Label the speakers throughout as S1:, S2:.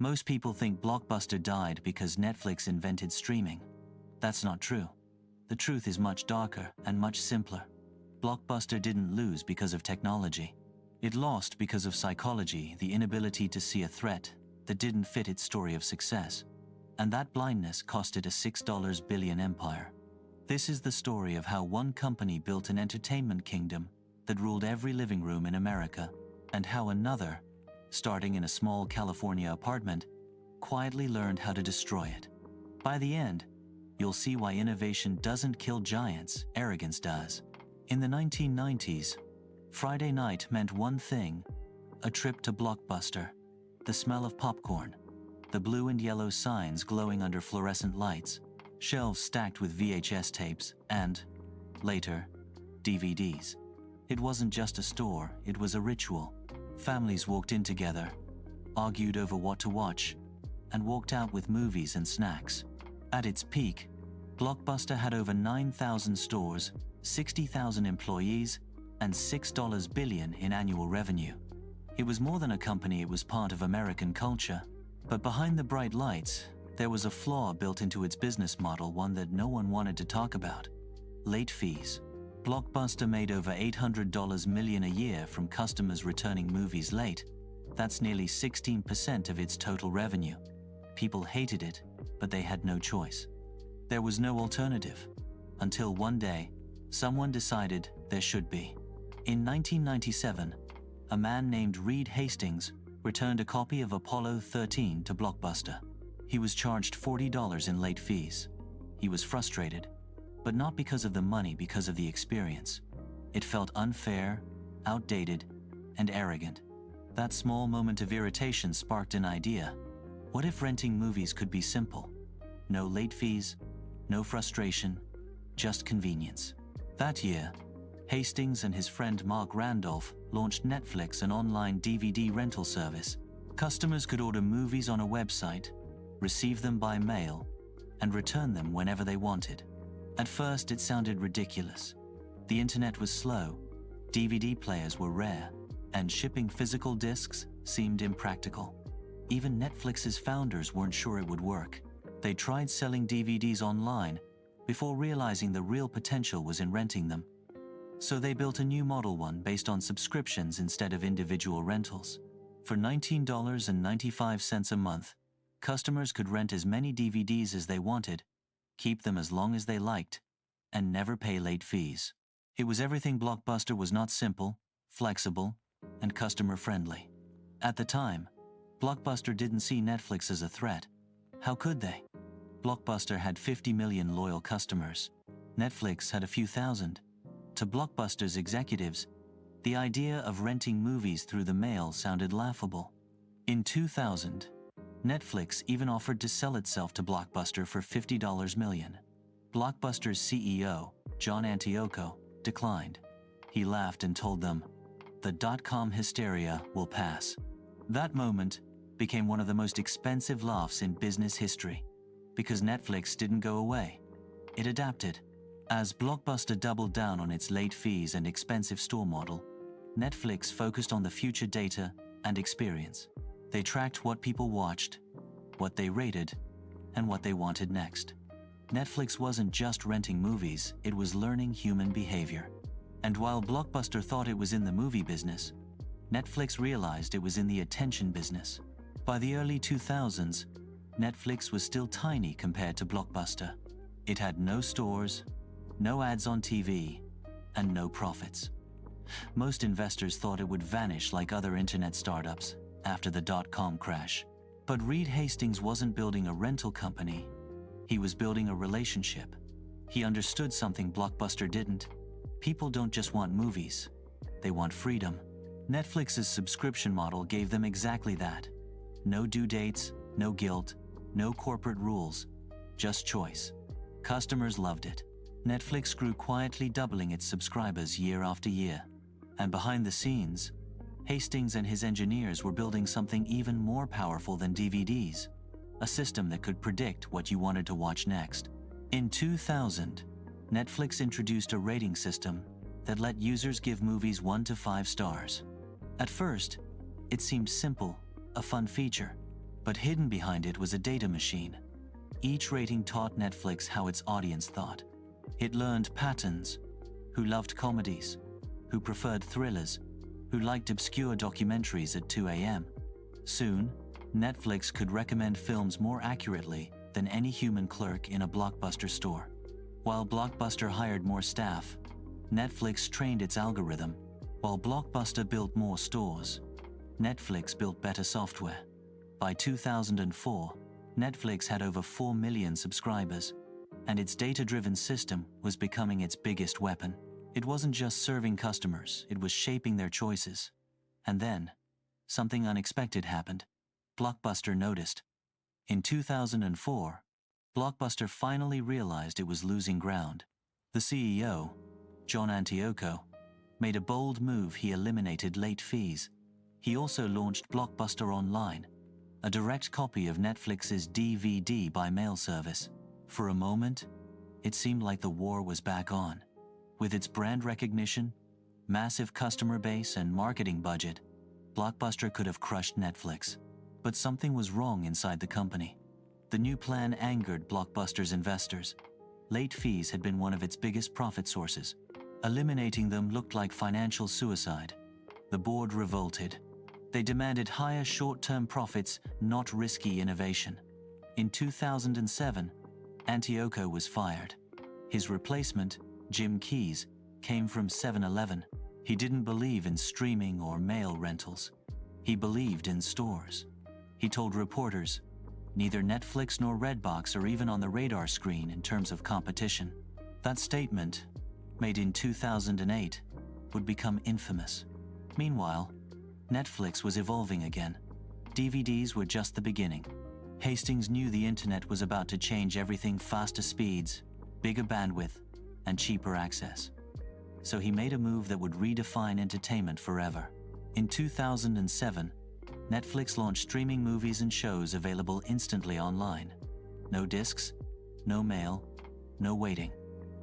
S1: Most people think Blockbuster died because Netflix invented streaming. That's not true. The truth is much darker and much simpler. Blockbuster didn't lose because of technology. It lost because of psychology, the inability to see a threat that didn't fit its story of success. And that blindness cost it a $6 billion empire. This is the story of how one company built an entertainment kingdom that ruled every living room in America, and how another, starting in a small California apartment, quietly learned how to destroy it. By the end, you'll see why innovation doesn't kill giants, arrogance does. In the 1990s, Friday night meant one thing: a trip to Blockbuster, the smell of popcorn, the blue and yellow signs glowing under fluorescent lights, shelves stacked with VHS tapes, and, later, DVDs. It wasn't just a store, it was a ritual. Families walked in together, argued over what to watch, and walked out with movies and snacks. At its peak, Blockbuster had over 9,000 stores, 60,000 employees, and $6 billion in annual revenue. It was more than a company, it was part of American culture. But behind the bright lights, there was a flaw built into its business model, one that no one wanted to talk about: late fees. Blockbuster made over $800 million a year from customers returning movies late. That's nearly 16% of its total revenue. People hated it, but they had no choice. There was no alternative. Until one day, someone decided there should be. In 1997, a man named Reed Hastings returned a copy of Apollo 13 to Blockbuster. He was charged $40 in late fees. He was frustrated, but not because of the money, because of the experience. It felt unfair, outdated, and arrogant. That small moment of irritation sparked an idea. What if renting movies could be simple? No late fees, no frustration, just convenience. That year, Hastings and his friend Mark Randolph launched Netflix, an online DVD rental service. Customers could order movies on a website, receive them by mail, and return them whenever they wanted. At first, it sounded ridiculous. The internet was slow, DVD players were rare, and shipping physical discs seemed impractical. Even Netflix's founders weren't sure it would work. They tried selling DVDs online before realizing the real potential was in renting them. So they built a new model, one based on subscriptions instead of individual rentals. For $19.95 a month, customers could rent as many DVDs as they wanted, keep them as long as they liked, and never pay late fees. It was everything Blockbuster was not: simple, flexible, and customer-friendly. At the time, Blockbuster didn't see Netflix as a threat. How could they? Blockbuster had 50 million loyal customers. Netflix had a few thousand. To Blockbuster's executives, the idea of renting movies through the mail sounded laughable. In 2000, Netflix even offered to sell itself to Blockbuster for $50 million. Blockbuster's CEO, John Antioco, declined. He laughed and told them, "The dot-com hysteria will pass." That moment became one of the most expensive laughs in business history, because Netflix didn't go away. It adapted. As Blockbuster doubled down on its late fees and expensive store model, Netflix focused on the future data and experience. They tracked what people watched, what they rated, and what they wanted next. Netflix wasn't just renting movies, it was learning human behavior. And while Blockbuster thought it was in the movie business, Netflix realized it was in the attention business. By the early 2000s, Netflix was still tiny compared to Blockbuster. It had no stores, no ads on TV, and no profits. Most investors thought it would vanish like other internet startups after the dot-com crash. But Reed Hastings wasn't building a rental company. He was building a relationship. He understood something Blockbuster didn't. People don't just want movies. They want freedom. Netflix's subscription model gave them exactly that. No due dates, no guilt, no corporate rules, just choice. Customers loved it. Netflix grew quietly, doubling its subscribers year after year. And behind the scenes, Hastings and his engineers were building something even more powerful than DVDs, a system that could predict what you wanted to watch next. In 2000, Netflix introduced a rating system that let users give movies 1 to 5 stars. At first, it seemed simple, a fun feature. But hidden behind it was a data machine. Each rating taught Netflix how its audience thought. It learned patterns: who loved comedies, who preferred thrillers, who liked obscure documentaries at 2 a.m. Soon, Netflix could recommend films more accurately than any human clerk in a Blockbuster store. While Blockbuster hired more staff, Netflix trained its algorithm. While Blockbuster built more stores, Netflix built better software. By 2004, Netflix had over 4 million subscribers, and its data-driven system was becoming its biggest weapon. It wasn't just serving customers, it was shaping their choices. And then, something unexpected happened. Blockbuster noticed. In 2004, Blockbuster finally realized it was losing ground. The CEO, John Antioco, made a bold move. He eliminated late fees. He also launched Blockbuster Online, a direct copy of Netflix's DVD by mail service. For a moment, it seemed like the war was back on. With its brand recognition, massive customer base, and marketing budget, Blockbuster could have crushed Netflix. But something was wrong inside the company. The new plan angered Blockbuster's investors. Late fees had been one of its biggest profit sources. Eliminating them looked like financial suicide. The board revolted. They demanded higher short-term profits, not risky innovation. In 2007, Antioco was fired. His replacement, Jim Keyes, came from 7-Eleven. He didn't believe in streaming or mail rentals. He believed in stores. He told reporters, "Neither Netflix nor Redbox are even on the radar screen in terms of competition." That statement, made in 2008, would become infamous. Meanwhile, Netflix was evolving again. DVDs were just the beginning. Hastings knew the internet was about to change everything: faster speeds, bigger bandwidth, and cheaper access. So he made a move that would redefine entertainment forever. In 2007, Netflix launched streaming movies and shows available instantly online. No discs, no mail, no waiting.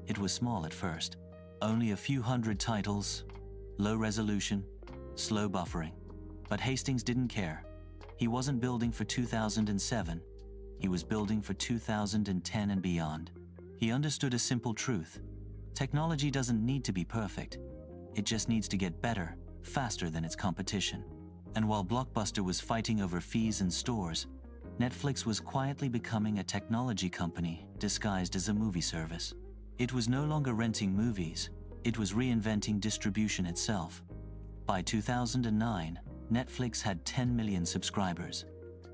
S1: It was small at first. Only a few hundred titles, low resolution, slow buffering. But Hastings didn't care. He wasn't building for 2007. He was building for 2010 and beyond. He understood a simple truth. Technology doesn't need to be perfect. It just needs to get better, faster than its competition. And while Blockbuster was fighting over fees and stores, Netflix was quietly becoming a technology company disguised as a movie service. It was no longer renting movies, it was reinventing distribution itself. By 2009, Netflix had 10 million subscribers.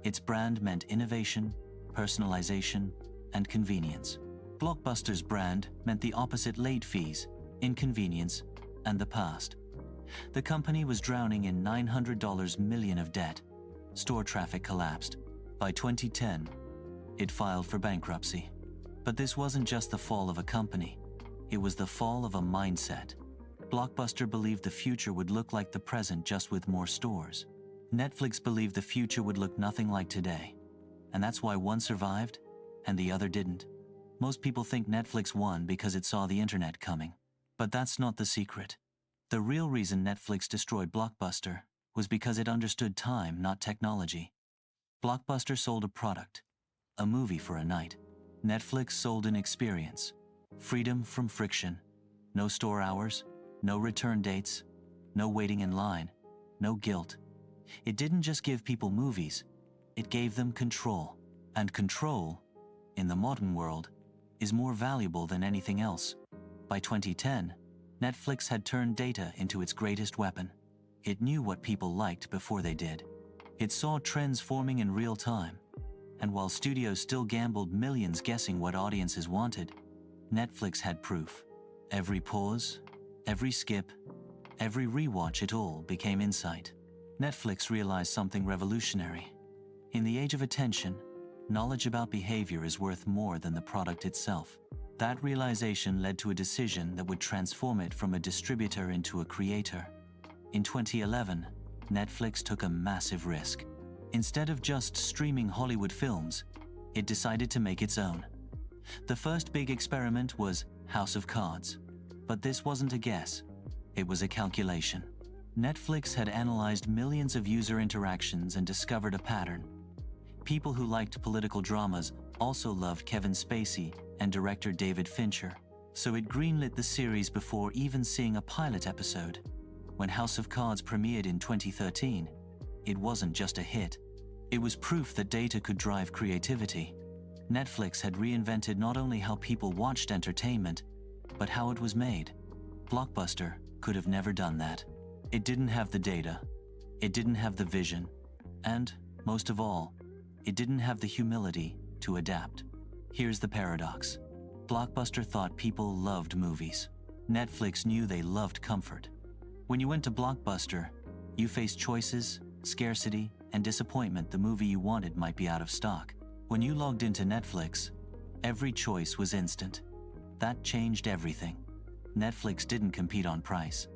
S1: Its brand meant innovation, personalization, and convenience. Blockbuster's brand meant the opposite: late fees, inconvenience, and the past. The company was drowning in $900 million of debt. Store traffic collapsed. By 2010, it filed for bankruptcy. But this wasn't just the fall of a company. It was the fall of a mindset. Blockbuster believed the future would look like the present, just with more stores. Netflix believed the future would look nothing like today. And that's why one survived and the other didn't. Most people think Netflix won because it saw the internet coming. But that's not the secret. The real reason Netflix destroyed Blockbuster was because it understood time, not technology. Blockbuster sold a product, a movie for a night. Netflix sold an experience, freedom from friction, no store hours, no return dates, no waiting in line, no guilt. It didn't just give people movies, it gave them control. And control, in the modern world, is more valuable than anything else. By 2010, Netflix had turned data into its greatest weapon. It knew what people liked before they did. It saw trends forming in real time. And while studios still gambled millions guessing what audiences wanted, Netflix had proof. Every pause, every skip, every rewatch, it all became insight. Netflix realized something revolutionary. In the age of attention, knowledge about behavior is worth more than the product itself. That realization led to a decision that would transform it from a distributor into a creator. In 2011, Netflix took a massive risk. Instead of just streaming Hollywood films, it decided to make its own. The first big experiment was House of Cards. But this wasn't a guess. It was a calculation. Netflix had analyzed millions of user interactions and discovered a pattern. People who liked political dramas also loved Kevin Spacey and director David Fincher, so it greenlit the series before even seeing a pilot episode. When House of Cards premiered in 2013, it wasn't just a hit. It was proof that data could drive creativity. Netflix had reinvented not only how people watched entertainment, but how it was made. Blockbuster could have never done that. It didn't have the data, it didn't have the vision, and, most of all, it didn't have the humility to adapt. Here's the paradox. Blockbuster thought people loved movies. Netflix knew they loved comfort. When you went to Blockbuster, you faced choices, scarcity, and disappointment. The movie you wanted might be out of stock. When you logged into Netflix, every choice was instant. That changed everything. Netflix didn't compete on price.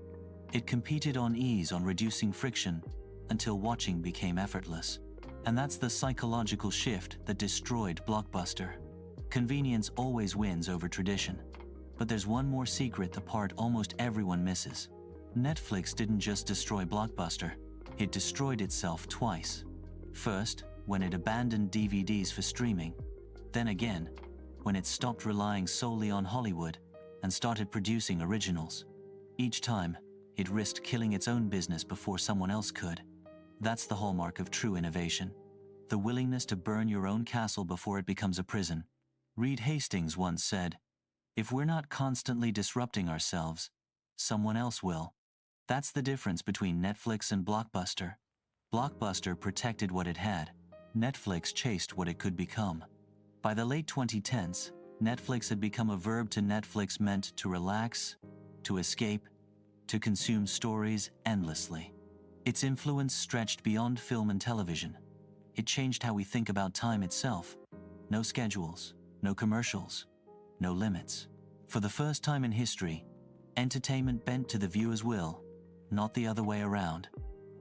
S1: It competed on ease, on reducing friction, until watching became effortless. And that's the psychological shift that destroyed Blockbuster. Convenience always wins over tradition. But there's one more secret, the part almost everyone misses. Netflix didn't just destroy Blockbuster, it destroyed itself twice. First, when it abandoned DVDs for streaming. Then again, when it stopped relying solely on Hollywood and started producing originals. Each time, it risked killing its own business before someone else could. That's the hallmark of true innovation. The willingness to burn your own castle before it becomes a prison. Reed Hastings once said, "If we're not constantly disrupting ourselves, someone else will." That's the difference between Netflix and Blockbuster. Blockbuster protected what it had. Netflix chased what it could become. By the late 2010s, Netflix had become a verb. To Netflix meant to relax, to escape, to consume stories endlessly. Its influence stretched beyond film and television. It changed how we think about time itself. No schedules, no commercials, no limits. For the first time in history, entertainment bent to the viewer's will, not the other way around.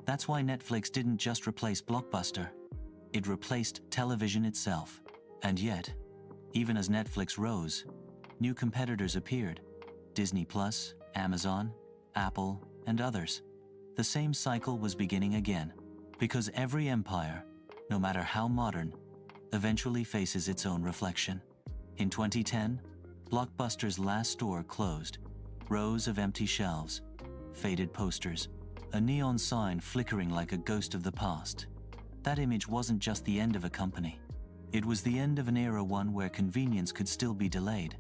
S1: That's why Netflix didn't just replace Blockbuster. It replaced television itself. And yet, even as Netflix rose, new competitors appeared. Disney+, Amazon, Apple, and others. The same cycle was beginning again, because every empire, no matter how modern, eventually faces its own reflection. In 2010, Blockbuster's last store closed. Rows of empty shelves, faded posters, a neon sign flickering like a ghost of the past. That image wasn't just the end of a company. It was the end of an era, one where convenience could still be delayed,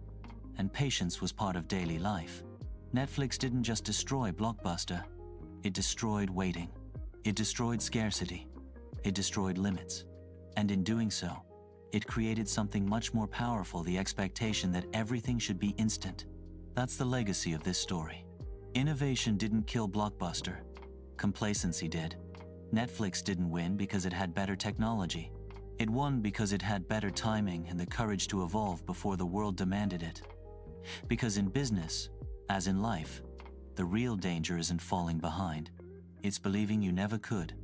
S1: and patience was part of daily life. Netflix didn't just destroy Blockbuster. It destroyed waiting. It destroyed scarcity. It destroyed limits. And in doing so, it created something much more powerful, the expectation that everything should be instant. That's the legacy of this story. Innovation didn't kill Blockbuster. Complacency did. Netflix didn't win because it had better technology. It won because it had better timing and the courage to evolve before the world demanded it. Because in business, as in life, the real danger isn't falling behind. It's believing you never could.